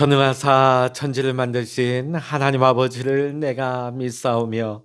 전능하사 천지를 만드신 하나님 아버지를 내가 믿사오며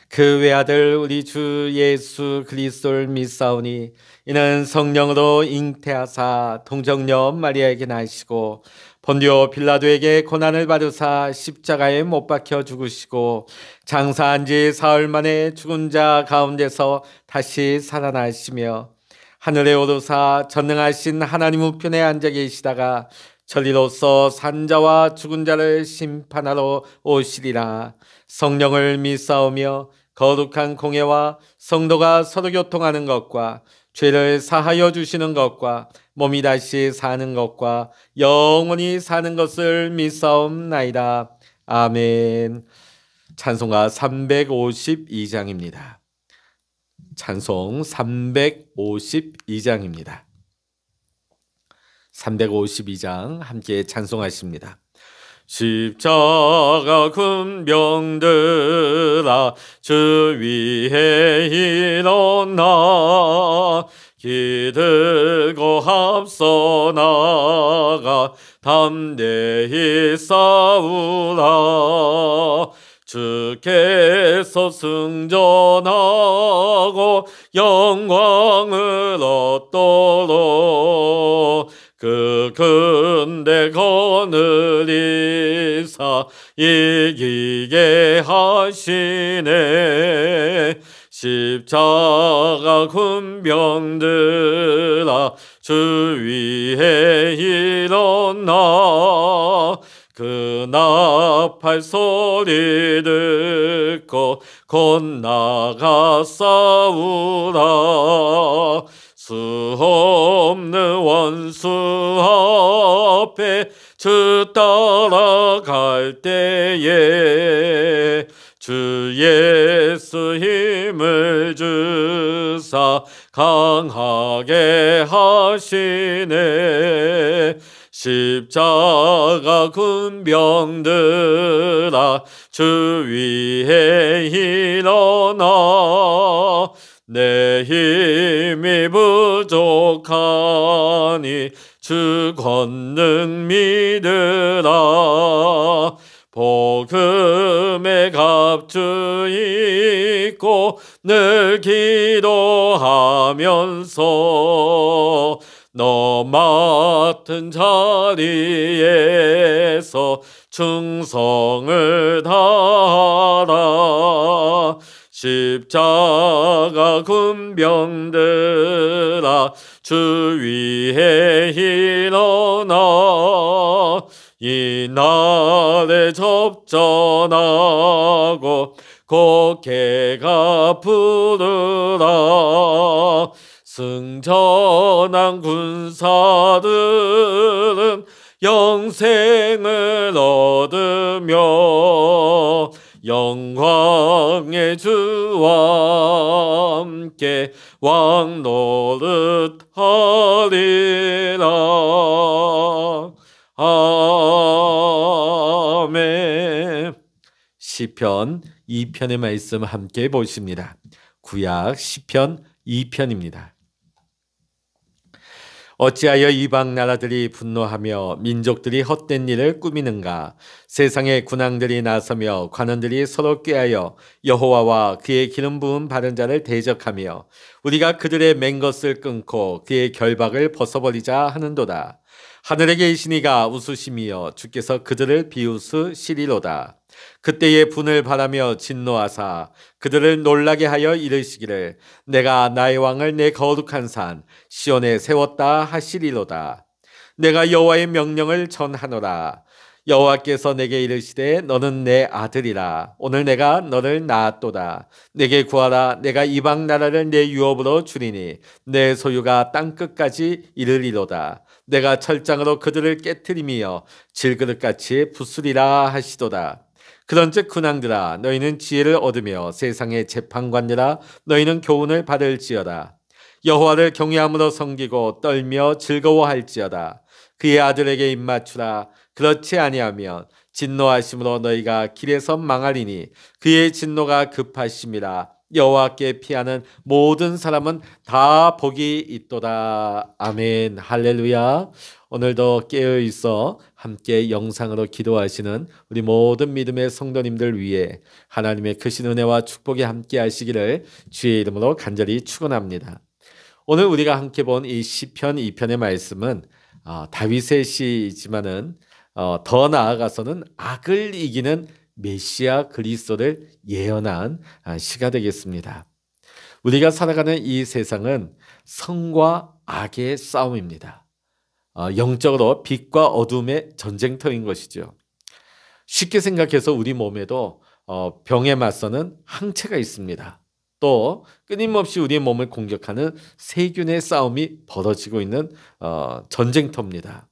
그 외아들 우리 주 예수 그리스도를 믿사오니 이는 성령으로 잉태하사 동정녀 마리아에게 나시고 본디오 빌라도에게 고난을 받으사 십자가에 못 박혀 죽으시고 장사한 지 사흘 만에 죽은 자 가운데서 다시 살아나시며 하늘에 오르사 전능하신 하나님 우편에 앉아 계시다가 전리로서 산자와 죽은 자를 심판하러 오시리라. 성령을 믿사오며 거룩한 공예와 성도가 서로 교통하는 것과 죄를 사하여 주시는 것과 몸이 다시 사는 것과 영원히 사는 것을 믿사옵나이다. 아멘. 찬송가 352장입니다. 찬송 352장입니다. 352장 함께 찬송하십니다. 십자가 군병들아 주 위에 일어나 기들고 앞서 나가 담대히 싸우라. 주께서 승전하고 영광을 얻도록 그 근대 거느리사 이기게 하시네. 십자가 군병들아 주 위에 일어나 그 나팔 소리 듣고 곧 나가 싸우라. 수 없는 원수 앞에 주 따라갈 때에 주 예수 힘을 주사 강하게 하시네. 십자가 군병들아 주 위에 일어나 내 힘이 부족하니 주 권능 믿으라. 복음의 갑주 입고 늘 기도하면서 너 맡은 자리에서 충성을 다하라. 십자가 군병들아 주 위에 일어나 이 날에 접전하고 곡해가 부르라. 승전한 군사들은 영생을 얻으며 영광의 주와 함께 왕노릇 하리라. 아멘. 시편 2편의 말씀 함께 보십니다. 구약 시편 2편입니다. 어찌하여 이방 나라들이 분노하며 민족들이 헛된 일을 꾸미는가? 세상의 군왕들이 나서며 관원들이 서로 꾀하여 여호와와 그의 기름 부은 바른 자를 대적하며 우리가 그들의 맨 것을 끊고 그의 결박을 벗어버리자 하는도다. 하늘에 계신 이가 웃으시며 주께서 그들을 비웃으시리로다. 그때에 분을 바라며 진노하사 그들을 놀라게 하여 이르시기를 내가 나의 왕을 내 거룩한 산 시온에 세웠다 하시리로다. 내가 여호와의 명령을 전하노라. 여호와께서 내게 이르시되 너는 내 아들이라. 오늘 내가 너를 낳았도다. 내게 구하라. 내가 이방 나라를 내 유업으로 주리니 내 소유가 땅끝까지 이르리로다. 내가 철장으로 그들을 깨트리며 질그릇같이 부수리라 하시도다. 그런즉 군왕들아 너희는 지혜를 얻으며 세상의 재판관들아 너희는 교훈을 받을지어다. 여호와를 경외함으로 섬기고 떨며 즐거워할지어다. 그의 아들에게 입맞추라. 그렇지 아니하면 진노하심으로 너희가 길에서 망하리니 그의 진노가 급하심이라. 여호와께 피하는 모든 사람은 다 복이 있도다. 아멘. 할렐루야. 오늘도 깨어 있어 함께 영상으로 기도하시는 우리 모든 믿음의 성도님들 위해 하나님의 크신 은혜와 축복이 함께 하시기를 주의 이름으로 간절히 축원합니다. 오늘 우리가 함께 본 이 시편 2편의 말씀은 다윗의 시이지만은 더 나아가서는 악을 이기는 메시아 그리스도를 예언한 시가 되겠습니다. 우리가 살아가는 이 세상은 성과 악의 싸움입니다. 영적으로 빛과 어둠의 전쟁터인 것이죠. 쉽게 생각해서 우리 몸에도 병에 맞서는 항체가 있습니다. 또 끊임없이 우리의 몸을 공격하는 세균의 싸움이 벌어지고 있는 전쟁터입니다.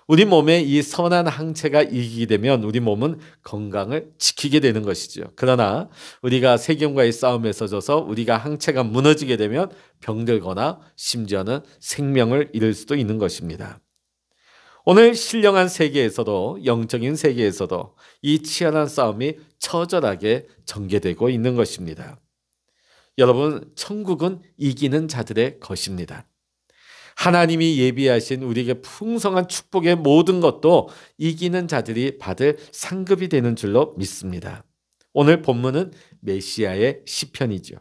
우리 몸에 이 선한 항체가 이기게 되면 우리 몸은 건강을 지키게 되는 것이죠. 그러나 우리가 세균과의 싸움에서 져서 우리가 항체가 무너지게 되면 병들거나 심지어는 생명을 잃을 수도 있는 것입니다. 오늘 신령한 세계에서도 영적인 세계에서도 이 치열한 싸움이 처절하게 전개되고 있는 것입니다. 여러분, 천국은 이기는 자들의 것입니다. 하나님이 예비하신 우리에게 풍성한 축복의 모든 것도 이기는 자들이 받을 상급이 되는 줄로 믿습니다. 오늘 본문은 메시아의 시편이죠.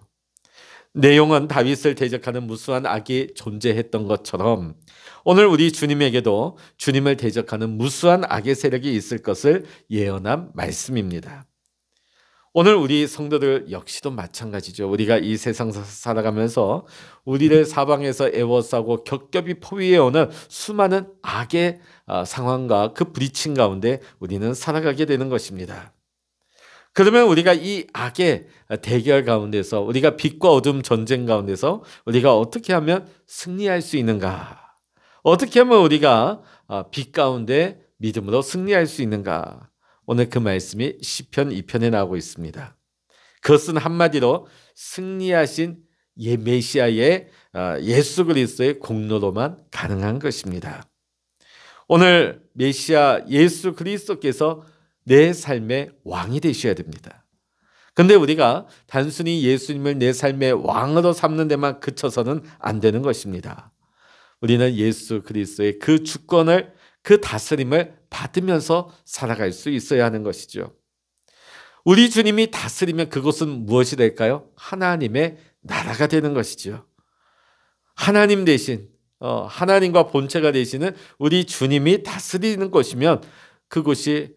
내용은 다윗을 대적하는 무수한 악이 존재했던 것처럼 오늘 우리 주님에게도 주님을 대적하는 무수한 악의 세력이 있을 것을 예언한 말씀입니다. 오늘 우리 성도들 역시도 마찬가지죠. 우리가 이 세상에서 살아가면서 우리를 사방에서 애워싸고 겹겹이 포위해오는 수많은 악의 상황과 그 부딪힘 가운데 우리는 살아가게 되는 것입니다. 그러면 우리가 이 악의 대결 가운데서 우리가 빛과 어둠 전쟁 가운데서 우리가 어떻게 하면 승리할 수 있는가? 어떻게 하면 우리가 빛 가운데 믿음으로 승리할 수 있는가? 오늘 그 말씀이 시편 2편에 나오고 있습니다. 그것은 한마디로 승리하신 메시아의 예수 그리스도의 공로로만 가능한 것입니다. 오늘 메시아 예수 그리스도께서 내 삶의 왕이 되셔야 됩니다. 그런데 우리가 단순히 예수님을 내 삶의 왕으로 삼는 데만 그쳐서는 안 되는 것입니다. 우리는 예수 그리스도의 그 주권을 그 다스림을 받으면서 살아갈 수 있어야 하는 것이죠. 우리 주님이 다스리면 그것은 무엇이 될까요? 하나님의 나라가 되는 것이죠. 하나님 대신 하나님과 본체가 되시는 우리 주님이 다스리는 것이면 그곳이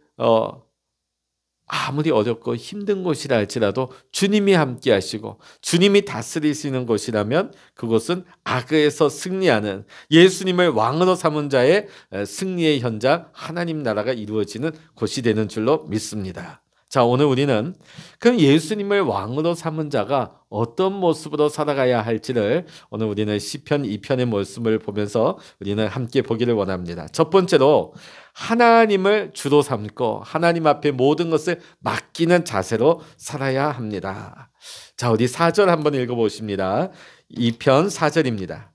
아무리 어렵고 힘든 곳이라 할지라도 주님이 함께 하시고 주님이 다스리시는 곳이라면 그곳은 악에서 승리하는 예수님을 왕으로 삼은 자의 승리의 현장 하나님 나라가 이루어지는 곳이 되는 줄로 믿습니다. 자, 오늘 우리는 그럼 예수님을 왕으로 삼은 자가 어떤 모습으로 살아가야 할지를 오늘 우리는 시편 2편의 모습을 보면서 우리는 함께 보기를 원합니다. 첫 번째로 하나님을 주로 삼고 하나님 앞에 모든 것을 맡기는 자세로 살아야 합니다. 자, 우리 4절 한번 읽어보십니다. 2편 4절입니다.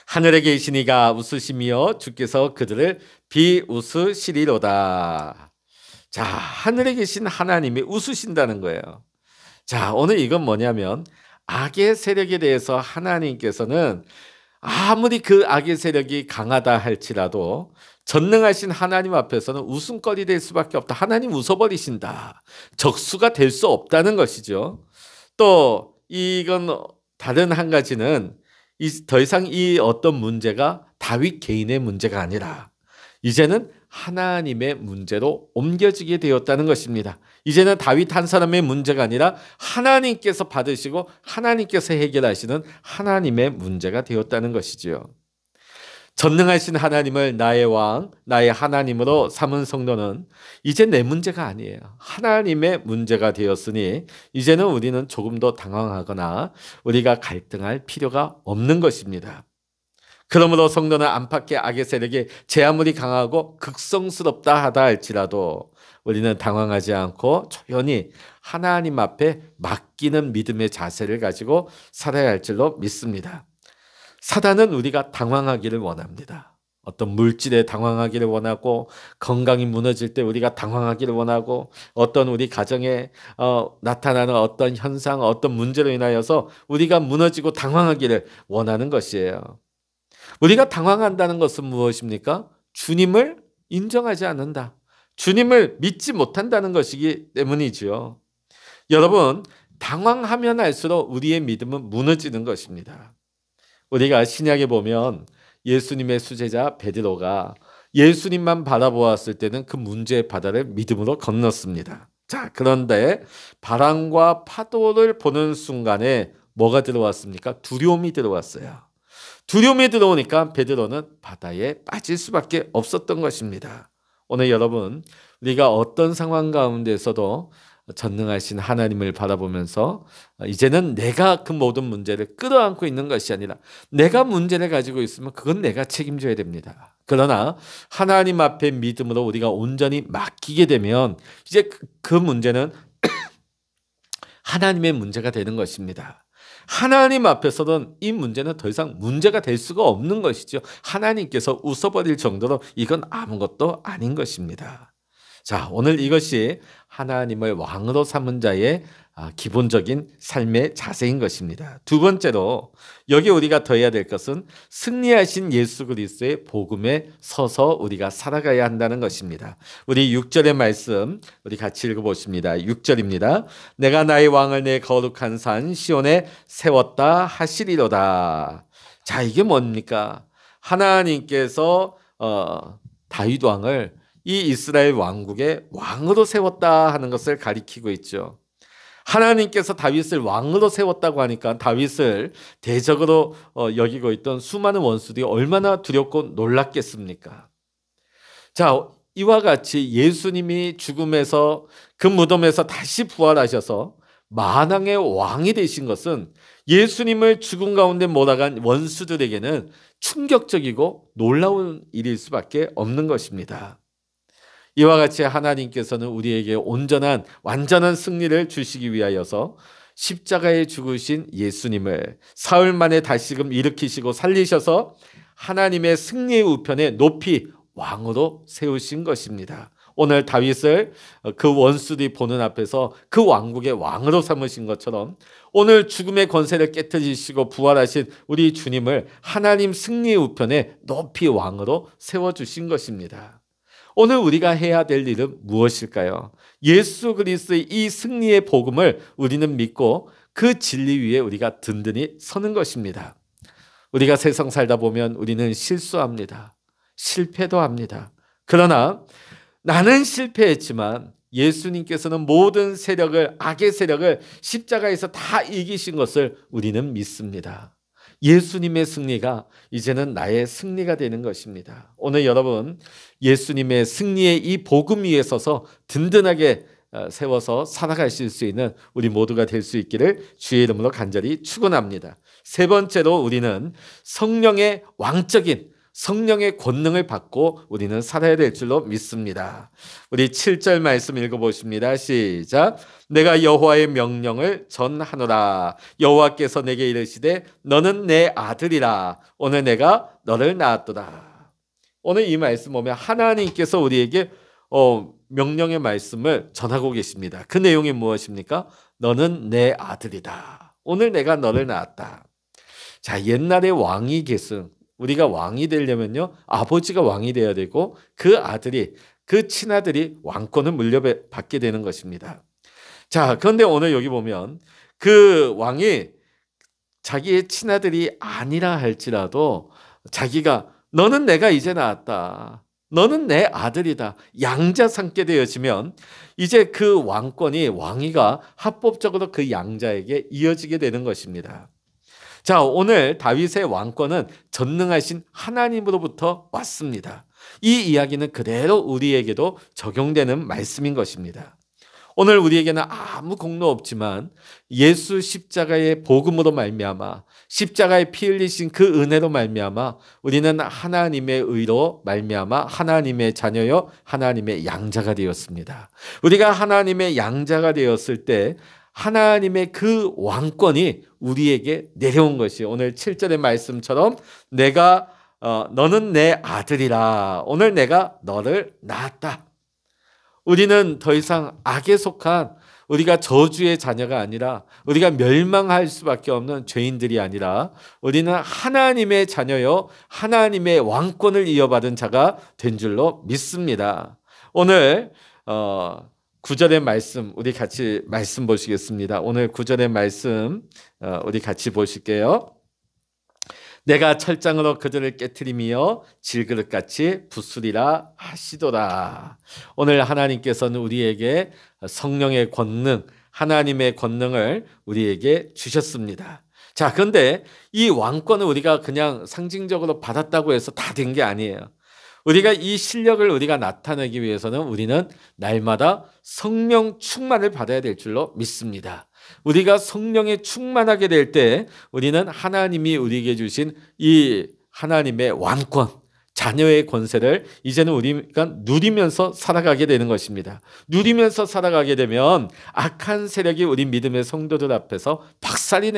하늘에 계신 이가 웃으시며 주께서 그들을 비웃으시리로다. 자, 하늘에 계신 하나님이 웃으신다는 거예요. 자, 오늘 이건 뭐냐면 악의 세력에 대해서 하나님께서는 아무리 그 악의 세력이 강하다 할지라도 전능하신 하나님 앞에서는 웃음거리 될 수밖에 없다. 하나님 웃어버리신다. 적수가 될 수 없다는 것이죠. 또 이건 다른 한 가지는 더 이상 이 어떤 문제가 다윗 개인의 문제가 아니라 이제는 하나님의 문제로 옮겨지게 되었다는 것입니다. 이제는 다윗 한 사람의 문제가 아니라 하나님께서 받으시고 하나님께서 해결하시는 하나님의 문제가 되었다는 것이지요. 전능하신 하나님을 나의 왕, 나의 하나님으로 삼은 성도는 이제 내 문제가 아니에요. 하나님의 문제가 되었으니 이제는 우리는 조금 더 당황하거나 우리가 갈등할 필요가 없는 것입니다. 그러므로 성도는 안팎의 악의 세력이 제 아무리 강하고 극성스럽다 하다 할지라도 우리는 당황하지 않고 조용히 하나님 앞에 맡기는 믿음의 자세를 가지고 살아야 할 줄로 믿습니다. 사단은 우리가 당황하기를 원합니다. 어떤 물질에 당황하기를 원하고 건강이 무너질 때 우리가 당황하기를 원하고 어떤 우리 가정에 나타나는 어떤 현상, 어떤 문제로 인하여서 우리가 무너지고 당황하기를 원하는 것이에요. 우리가 당황한다는 것은 무엇입니까? 주님을 인정하지 않는다. 주님을 믿지 못한다는 것이기 때문이지요. 여러분, 당황하면 할수록 우리의 믿음은 무너지는 것입니다. 우리가 신약에 보면 예수님의 수제자 베드로가 예수님만 바라보았을 때는 그 문제의 바다를 믿음으로 건넜습니다. 자, 그런데 바람과 파도를 보는 순간에 뭐가 들어왔습니까? 두려움이 들어왔어요. 두려움이 들어오니까 베드로는 바다에 빠질 수밖에 없었던 것입니다. 오늘 여러분, 우리가 어떤 상황 가운데서도 전능하신 하나님을 바라보면서 이제는 내가 그 모든 문제를 끌어안고 있는 것이 아니라 내가 문제를 가지고 있으면 그건 내가 책임져야 됩니다. 그러나 하나님 앞에 믿음으로 우리가 온전히 맡기게 되면 이제 그 문제는 하나님의 문제가 되는 것입니다. 하나님 앞에서는 이 문제는 더 이상 문제가 될 수가 없는 것이죠. 하나님께서 웃어버릴 정도로 이건 아무것도 아닌 것입니다. 자, 오늘 이것이 하나님을 왕으로 삼은 자의 기본적인 삶의 자세인 것입니다. 두 번째로 여기 우리가 더해야 될 것은 승리하신 예수 그리스도의 복음에 서서 우리가 살아가야 한다는 것입니다. 우리 6절의 말씀 우리 같이 읽어보십니다. 6절입니다. 내가 나의 왕을 내 거룩한 산 시온에 세웠다 하시리로다. 자, 이게 뭡니까? 하나님께서 다윗 왕을 이 이스라엘 왕국의 왕으로 세웠다 하는 것을 가리키고 있죠. 하나님께서 다윗을 왕으로 세웠다고 하니까 다윗을 대적으로 여기고 있던 수많은 원수들이 얼마나 두렵고 놀랐겠습니까? 자, 이와 같이 예수님이 죽음에서 그 무덤에서 다시 부활하셔서 만왕의 왕이 되신 것은 예수님을 죽음 가운데 몰아간 원수들에게는 충격적이고 놀라운 일일 수밖에 없는 것입니다. 이와 같이 하나님께서는 우리에게 온전한 완전한 승리를 주시기 위하여서 십자가에 죽으신 예수님을 사흘 만에 다시금 일으키시고 살리셔서 하나님의 승리의 우편에 높이 왕으로 세우신 것입니다. 오늘 다윗을 그 원수들이 보는 앞에서 그 왕국의 왕으로 삼으신 것처럼 오늘 죽음의 권세를 깨뜨리시고 부활하신 우리 주님을 하나님 승리의 우편에 높이 왕으로 세워주신 것입니다. 오늘 우리가 해야 될 일은 무엇일까요? 예수 그리스도의 이 승리의 복음을 우리는 믿고 그 진리 위에 우리가 든든히 서는 것입니다. 우리가 세상 살다 보면 우리는 실수합니다. 실패도 합니다. 그러나 나는 실패했지만 예수님께서는 모든 세력을, 악의 세력을 십자가에서 다 이기신 것을 우리는 믿습니다. 예수님의 승리가 이제는 나의 승리가 되는 것입니다. 오늘 여러분, 예수님의 승리의 이 복음 위에 서서 든든하게 세워서 살아가실 수 있는 우리 모두가 될 수 있기를 주의 이름으로 간절히 축원합니다. 세 번째로 우리는 성령의 왕적인 성령의 권능을 받고 우리는 살아야 될 줄로 믿습니다. 우리 7절 말씀 읽어보십니다. 시작. 내가 여호와의 명령을 전하노라. 여호와께서 내게 이르시되 너는 내 아들이라. 오늘 내가 너를 낳았도다. 오늘 이 말씀 보면 하나님께서 우리에게 명령의 말씀을 전하고 계십니다. 그 내용이 무엇입니까? 너는 내 아들이다. 오늘 내가 너를 낳았다. 자, 옛날에 왕이 계승, 우리가 왕이 되려면요, 아버지가 왕이 돼야 되고 그 아들이, 그 친아들이 왕권을 물려받게 되는 것입니다. 자, 그런데 오늘 여기 보면 그 왕이 자기의 친아들이 아니라 할지라도 자기가 너는 내가 이제 낳았다. 너는 내 아들이다. 양자 삼게 되어지면 이제 그 왕권이, 왕위가 합법적으로 그 양자에게 이어지게 되는 것입니다. 자, 오늘 다윗의 왕권은 전능하신 하나님으로부터 왔습니다. 이 이야기는 그대로 우리에게도 적용되는 말씀인 것입니다. 오늘 우리에게는 아무 공로 없지만 예수 십자가의 복음으로 말미암아, 십자가에 피 흘리신 그 은혜로 말미암아 우리는 하나님의 의로 말미암아 하나님의 자녀요 하나님의 양자가 되었습니다. 우리가 하나님의 양자가 되었을 때 하나님의 그 왕권이 우리에게 내려온 것이 오늘 7절의 말씀처럼 내가 너는 내 아들이라. 오늘 내가 너를 낳았다. 우리는 더 이상 악에 속한 우리가 저주의 자녀가 아니라 우리가 멸망할 수밖에 없는 죄인들이 아니라 우리는 하나님의 자녀요 하나님의 왕권을 이어받은 자가 된 줄로 믿습니다. 오늘 9절의 말씀 우리 같이 말씀 보시겠습니다. 오늘 9절의 말씀 우리 같이 보실게요. 내가 철장으로 그들을 깨트리며 질그릇같이 부수리라 하시도다. 오늘 하나님께서는 우리에게 성령의 권능, 하나님의 권능을 우리에게 주셨습니다. 자, 그런데 이 왕권을 우리가 그냥 상징적으로 받았다고 해서 다 된 게 아니에요. 우리가 이 실력을 우리가 나타내기 위해서는 우리는 날마다 성령 충만을 받아야 될 줄로 믿습니다. 우리가 성령에 충만하게 될 때 우리는 하나님이 우리에게 주신 이 하나님의 왕권, 자녀의 권세를 이제는 우리가 누리면서 살아가게 되는 것입니다. 누리면서 살아가게 되면 악한 세력이 우리 믿음의 성도들 앞에서 박살이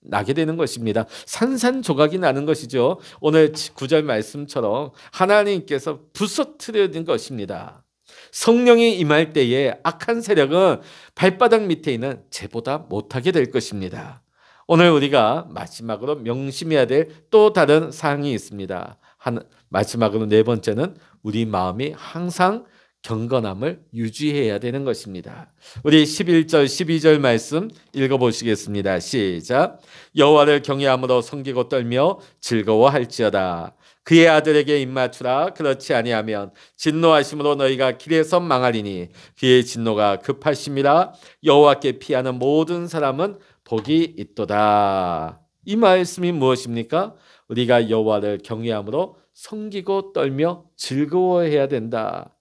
나게 되는 것입니다. 산산조각이 나는 것이죠. 오늘 9절 말씀처럼 하나님께서 부서뜨리는 것입니다. 성령이 임할 때에 악한 세력은 발바닥 밑에 있는 재보다 못하게 될 것입니다. 오늘 우리가 마지막으로 명심해야 될 또 다른 사항이 있습니다. 마지막으로 네 번째는 우리 마음이 항상 경건함을 유지해야 되는 것입니다. 우리 11절 12절 말씀 읽어보시겠습니다. 시작. 여호와를 경외함으로 섬기고 떨며 즐거워할지어다. 그의 아들에게 입맞추라. 그렇지 아니하면 진노하심으로 너희가 길에서 망하리니 그의 진노가 급하심이라. 여호와께 피하는 모든 사람은 복이 있도다. 이 말씀이 무엇입니까? 우리가 여호와를 경외함으로 섬기고 떨며 즐거워해야 된다.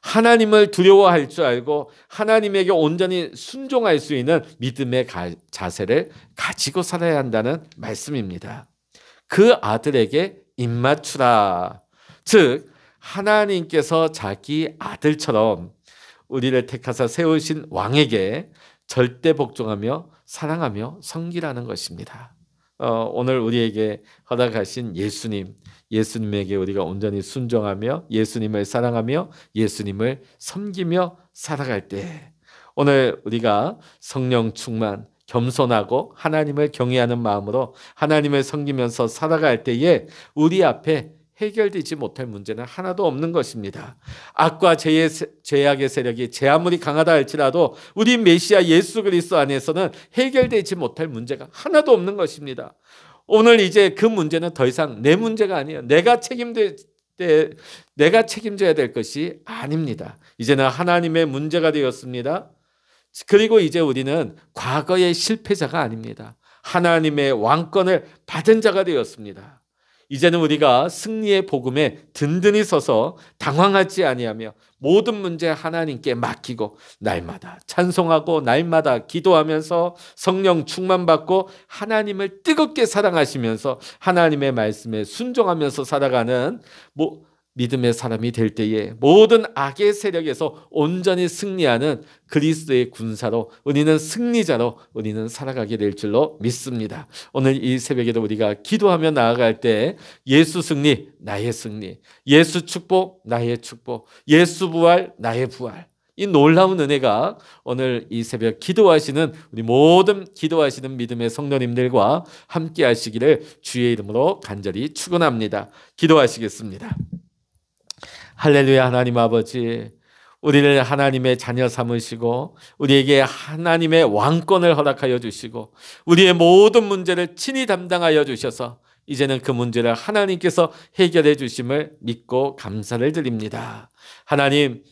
하나님을 두려워할 줄 알고 하나님에게 온전히 순종할 수 있는 믿음의 자세를 가지고 살아야 한다는 말씀입니다. 그 아들에게 입맞추라. 즉 하나님께서 자기 아들처럼 우리를 택하사 세우신 왕에게 절대 복종하며 사랑하며 섬기라는 것입니다. 오늘 우리에게 허락하신 예수님에게 우리가 온전히 순종하며 예수님을 사랑하며 예수님을 섬기며 살아갈 때 오늘 우리가 성령 충만 겸손하고 하나님을 경외하는 마음으로 하나님을 섬기면서 살아갈 때에 우리 앞에 해결되지 못할 문제는 하나도 없는 것입니다. 악과 죄악의 세력이 제 아무리 강하다 할지라도 우리 메시아 예수 그리스도 안에서는 해결되지 못할 문제가 하나도 없는 것입니다. 오늘 이제 그 문제는 더 이상 내 문제가 아니에요. 내가 책임져야 될 것이 아닙니다. 이제는 하나님의 문제가 되었습니다. 그리고 이제 우리는 과거의 실패자가 아닙니다. 하나님의 왕권을 받은 자가 되었습니다. 이제는 우리가 승리의 복음에 든든히 서서 당황하지 아니하며 모든 문제 하나님께 맡기고 날마다 찬송하고 날마다 기도하면서 성령 충만받고 하나님을 뜨겁게 사랑하시면서 하나님의 말씀에 순종하면서 살아가는 믿음의 사람이 될 때에 모든 악의 세력에서 온전히 승리하는 그리스도의 군사로 우리는 승리자로 우리는 살아가게 될 줄로 믿습니다. 오늘 이 새벽에도 우리가 기도하며 나아갈 때 예수 승리, 나의 승리, 예수 축복, 나의 축복, 예수 부활, 나의 부활, 이 놀라운 은혜가 오늘 이 새벽 기도하시는 우리 모든 기도하시는 믿음의 성도님들과 함께 하시기를 주의 이름으로 간절히 축원합니다. 기도하시겠습니다. 할렐루야. 하나님 아버지, 우리를 하나님의 자녀 삼으시고 우리에게 하나님의 왕권을 허락하여 주시고 우리의 모든 문제를 친히 담당하여 주셔서 이제는 그 문제를 하나님께서 해결해 주심을 믿고 감사를 드립니다. 하나님,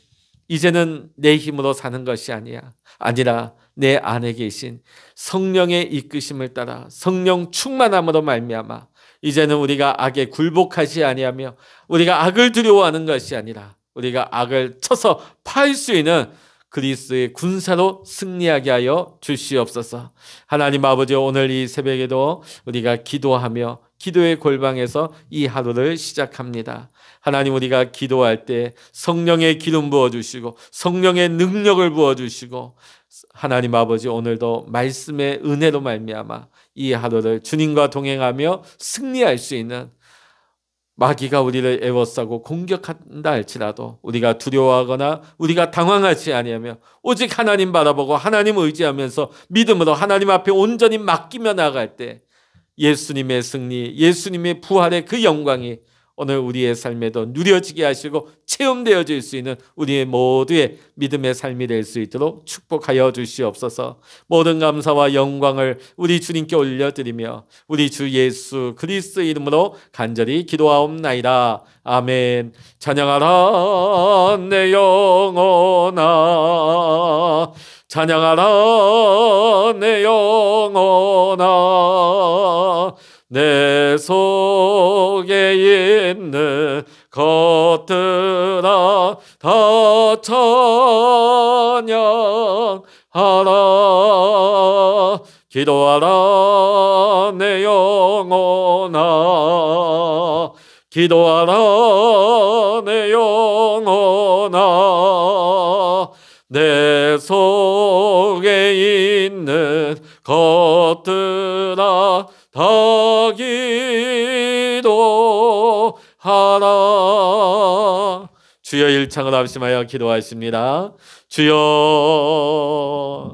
이제는 내 힘으로 사는 것이 아니라 내 안에 계신 성령의 이끄심을 따라 성령 충만함으로 말미암아 이제는 우리가 악에 굴복하지 아니하며 우리가 악을 두려워하는 것이 아니라 우리가 악을 쳐서 파할 수 있는 그리스도의 군사로 승리하게 하여 주시옵소서. 하나님 아버지, 오늘 이 새벽에도 우리가 기도하며 기도의 골방에서 이 하루를 시작합니다. 하나님, 우리가 기도할 때 성령의 기름 부어주시고 성령의 능력을 부어주시고 하나님 아버지, 오늘도 말씀의 은혜로 말미암아 이 하루를 주님과 동행하며 승리할 수 있는 마귀가 우리를 애워싸고 공격한다 할지라도 우리가 두려워하거나 우리가 당황하지 아니하며 오직 하나님 바라보고 하나님 의지하면서 믿음으로 하나님 앞에 온전히 맡기며 나아갈 때 예수님의 승리, 예수님의 부활의 그 영광이 오늘 우리의 삶에도 누려지게 하시고 체험되어질 수 있는 우리의 모두의 믿음의 삶이 될 수 있도록 축복하여 주시옵소서. 모든 감사와 영광을 우리 주님께 올려드리며 우리 주 예수 그리스도 이름으로 간절히 기도하옵나이다. 아멘. 찬양하라 내 영혼아, 찬양하라 내 영혼아, 내 속에 있는 것들아 다 찬양하라. 기도하라 내 영혼아, 기도하라 내 영혼아, 내 속에 있는 것들아 다 기도하라. 주여 일창을 합심하여 기도하십니다. 주여